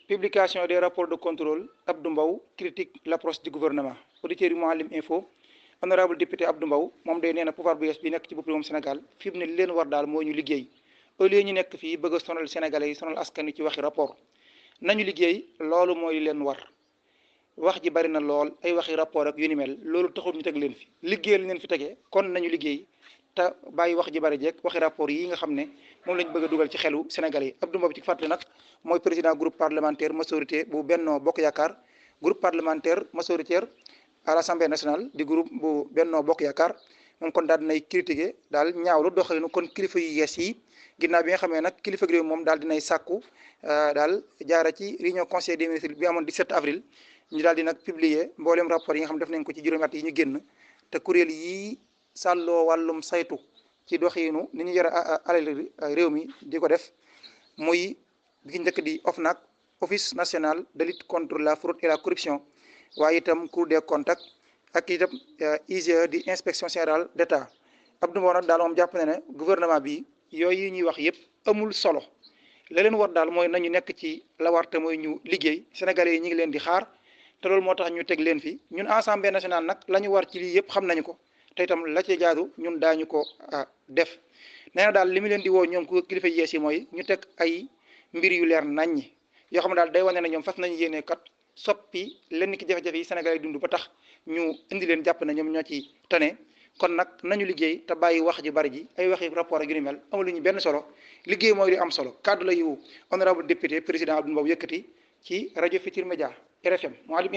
Publication des rapports de contrôle. Abdou Mbow critique l'approche du gouvernement. Auditeurs yu Mouhalim Info. Honorable député Abdou Mbow moom day nee na pouvoir bu yees bi nekk ci bopp réewum Sénégal fi mu ne li leen war daal mooy ñu liggéey au lieu ñu nekk fii bëgg a sonal sénégalais yi sonal askan wi ci waxi rapport nañu liggéey loolu mooy li leen war. wax ji bari na lool ay waxi rapport ak yu ni mel loolu taxul ñu teg leen fi liggéey lañ leen fi tegee kon nañu liggéey te bàyyi wax ji bari jeeg waxi rapport yi nga xam ne moom lañ bëgg a dugal ci xelu sénégalais yi. Abdou Mbow ci fàttali nag mooy président groupe parlementaire majorité bu Benno Bokk Yaakaar groupe parlementaire majoritaire à l'Assemblée nationale di groupe bu Benno Bokk Yaakaar moom kon daal dinay critiquer daal ñaawlu doxalinu kon kilifa yu yees yi ginnaaw bi nga xamee nag kilifa réew moom daal dinay sàkku daal jaara ci réunion conseil des ministres bi amoon 17 avril ñu daal di nag publier mboolem rapport yi nga xam def nañ ko ci juróomi at yi ñu génn te kuréel yi sàlloo wàllum saytu ci doxinu ni ñu yore alal réew mi di ko def muy bi ki njëkk di OFNAC office national de lutte contre la fraude et la corruption waaye itam Cour des comptes ak itam IGE di inspection générale d'État. Abdou Mbow nag daal moom jàpp na ne gouvernement bi yooyu ñuy wax yëpp amul solo la leen war daal mooy nañu nekk ci la war te mooy ñu liggéey sénégalais yi ñu ngi leen di xaar te loolu moo tax ñu teg leen fi ñun assemblée nationale nag la ñu war ci lii yëpp xam nañu ko te itam la ci jaadu ñun daañu ko def. nee na daal li mu leen di woo ñoom ku kilifa yees yi mooy ñu teg ay mbir yu leer naññi yoo xam ne daal day wane ne ñoom fas nañu yéene kat soppi lenn ki jafe-jafe yi sénégalais yi dund ba tax ñu indi leen jàpp ne ñoom ñoo ci tane kon nag nañu liggéey te bàyyi wax ji bari ji ay waxi rapport ak yu ni mel amaluñu benn solo liggéey mooy li am solo kaddu la yu honorable député président Abdou Mbow yëkkati ci rajo Futurs Médias RFM Mouhalim Info